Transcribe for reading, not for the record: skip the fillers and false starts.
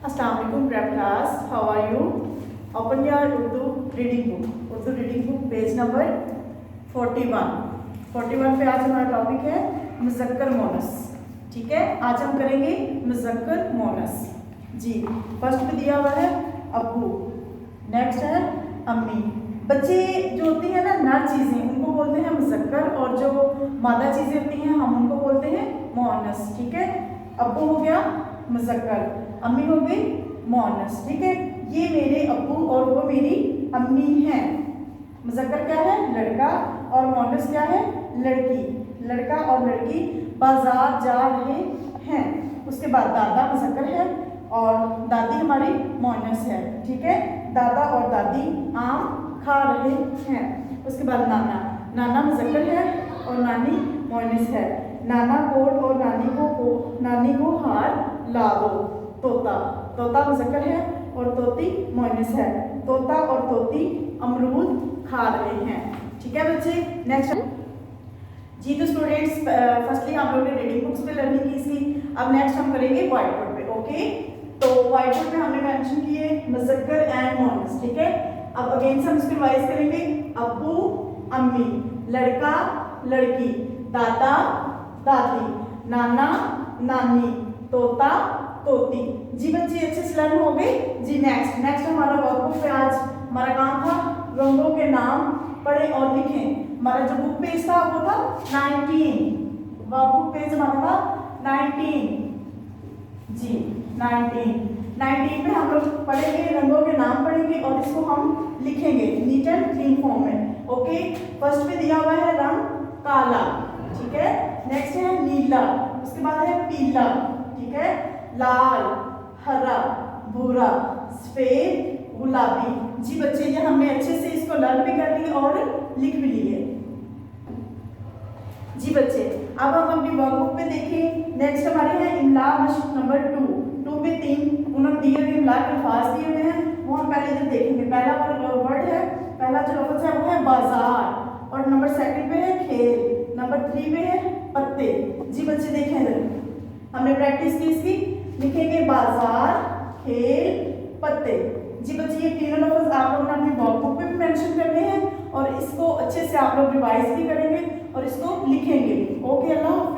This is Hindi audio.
अस्सलाम वालेकुम prep class, how are you? Open your Urdu reading book page number 41 पे आज हमारा टॉपिक है मुज़क्कर मोनस। ठीक है, आज हम करेंगे मुज़क्कर मोनस। जी, फर्स्ट पे दिया हुआ है अब्बू, नेक्स्ट है अम्मी। बच्चे जो होती हैं ना नर चीज़ें, उनको बोलते हैं मुज़क्कर, और जो मादा चीज़ें होती हैं हम उनको बोलते हैं मोनस। ठीक है, अब्बू हो गया मुज़क्कर, अम्मी हो गई मोनस। ठीक है, ये मेरे अब्बू और वो मेरी अम्मी हैं। मुज़क्कर क्या है? लड़का, और मोनस क्या है? लड़की। लड़का और लड़की बाजार जा रहे हैं। उसके बाद दादा मुज़क्कर है और दादी हमारी मोनस है। ठीक है, दादा और दादी आम खा रहे हैं। उसके बाद नाना, नाना मुज़क्कर है और नानी मोनस है। नाना कोट और नानी को हार ला दो। तोता, तोता मुज़क्कर है और तोती मोनस है। तोता और तोती अमरूद खा रहे हैं। ठीक है बच्चे, नेक्स्ट। जी तो स्टूडेंट्स, फर्स्टली हम लोगों ने रीडिंग बुक्स पे लर्निंग की थी। अब नेक्स्ट हम करेंगे व्हाइट बोर्ड पे। ओके, तो व्हाइट बोर्ड पे हमने मेंशन किए मुज़क्कर एंड मोनस। ठीक है, अब अगेन से हम इसको रिवाइज करेंगे। अब्बू अम्मी, लड़का लड़की, दादा दादी, नाना नानी, तोता तोती। जी बच्चे अच्छे से लर्न हो गए। जी नेक्स्ट हमारा वर्कबुक पे आज हमारा काम था रंगों के नाम पढ़ें और लिखें। हमारा जो बुक पेज था वो था 19, वर्कबुक पेज हमारा था 19। जी 19 पे हम लोग पढ़ेंगे, रंगों के नाम पढ़ेंगे और इसको हम लिखेंगे नीट एंड क्लीन फॉर्म में। ओके, फर्स्ट पे दिया हुआ है रंग काला। ठीक है, नेक्स्ट है नीला, उसके बाद है पीला, ठीक है, लाल, हरा, भूरा, सफेद, गुलाबी। जी बच्चे, ये हमने अच्छे से इसको लर्न भी कर लिया और लिख भी लिए। जी बच्चे, अब हम अपनी वर्कबुक पे देखें। नेक्स्ट हमारे हैं इमला मशक नंबर 2 पे 3 उन्होंने दिए हुए इमला के अल्फाज दिए हुए हैं, वो हम पहले दिन देखेंगे। पहला वर्ड है, पहला जो लफ्ज़ है वो है बाजार, और नंबर 2 पे है खेल, नंबर 3 पे है पत्ते। जी बच्चे देखें इधर, हमने प्रैक्टिस की इसकी, लिखेंगे बाजार, खेल, पत्ते। जी बच्चे, ये तीनों लफ्ज़ आप लोगों ने अपनी वर्कबुक पे भी मेंशन करने हैं और इसको अच्छे से आप लोग रिवाइज भी करेंगे और इसको लिखेंगे। ओके, अल्लाह।